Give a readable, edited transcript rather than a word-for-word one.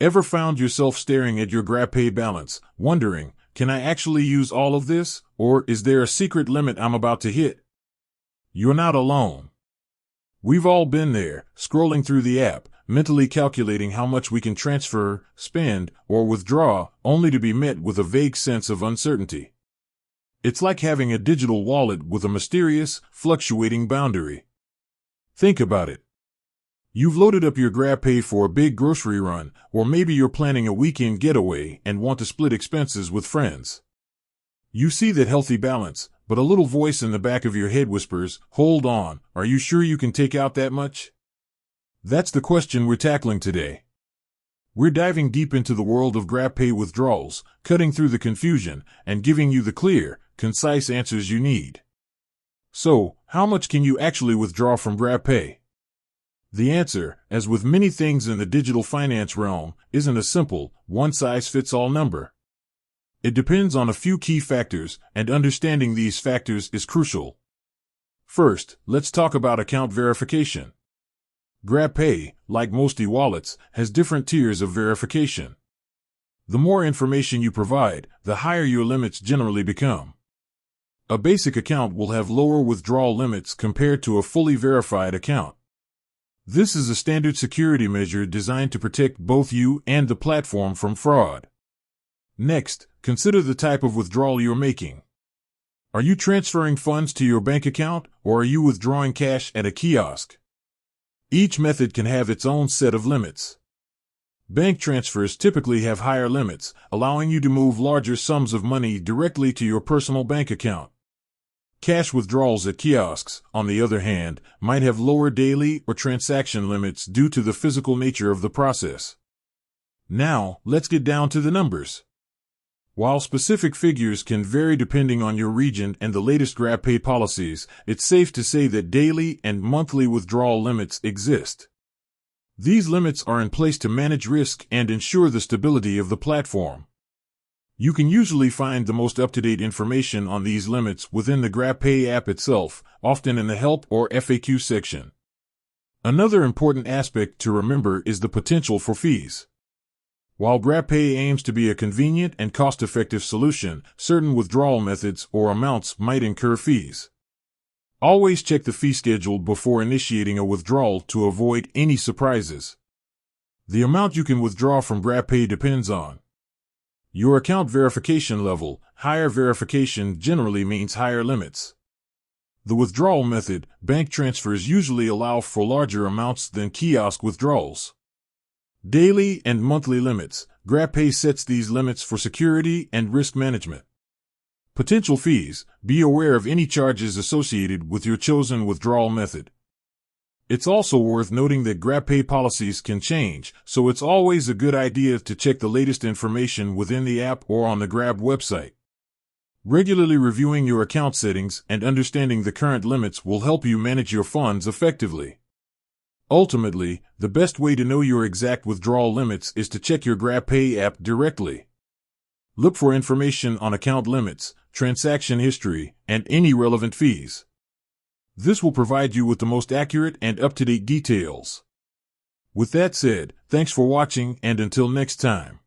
Ever found yourself staring at your GrabPay balance, wondering, can I actually use all of this, or is there a secret limit I'm about to hit? You're not alone. We've all been there, scrolling through the app, mentally calculating how much we can transfer, spend, or withdraw, only to be met with a vague sense of uncertainty. It's like having a digital wallet with a mysterious, fluctuating boundary. Think about it. You've loaded up your GrabPay for a big grocery run, or maybe you're planning a weekend getaway and want to split expenses with friends. You see that healthy balance, but a little voice in the back of your head whispers, "Hold on, are you sure you can take out that much?" That's the question we're tackling today. We're diving deep into the world of GrabPay withdrawals, cutting through the confusion, and giving you the clear, concise answers you need. So, how much can you actually withdraw from GrabPay? The answer, as with many things in the digital finance realm, isn't a simple, one-size-fits-all number. It depends on a few key factors, and understanding these factors is crucial. First, let's talk about account verification. GrabPay, like most e-wallets, has different tiers of verification. The more information you provide, the higher your limits generally become. A basic account will have lower withdrawal limits compared to a fully verified account. This is a standard security measure designed to protect both you and the platform from fraud. Next, consider the type of withdrawal you're making. Are you transferring funds to your bank account, or are you withdrawing cash at a kiosk? Each method can have its own set of limits. Bank transfers typically have higher limits, allowing you to move larger sums of money directly to your personal bank account. Cash withdrawals at kiosks, on the other hand, might have lower daily or transaction limits due to the physical nature of the process. Now, let's get down to the numbers. While specific figures can vary depending on your region and the latest GrabPay policies, it's safe to say that daily and monthly withdrawal limits exist. These limits are in place to manage risk and ensure the stability of the platform. You can usually find the most up-to-date information on these limits within the GrabPay app itself, often in the Help or FAQ section. Another important aspect to remember is the potential for fees. While GrabPay aims to be a convenient and cost-effective solution, certain withdrawal methods or amounts might incur fees. Always check the fee schedule before initiating a withdrawal to avoid any surprises. The amount you can withdraw from GrabPay depends on your account verification level. Higher verification generally means higher limits. The withdrawal method, bank transfers, usually allow for larger amounts than kiosk withdrawals. Daily and monthly limits. GrabPay sets these limits for security and risk management. Potential fees. Be aware of any charges associated with your chosen withdrawal method. It's also worth noting that GrabPay policies can change, so it's always a good idea to check the latest information within the app or on the Grab website. Regularly reviewing your account settings and understanding the current limits will help you manage your funds effectively. Ultimately, the best way to know your exact withdrawal limits is to check your GrabPay app directly. Look for information on account limits, transaction history, and any relevant fees. This will provide you with the most accurate and up-to-date details. With that said, thanks for watching, and until next time.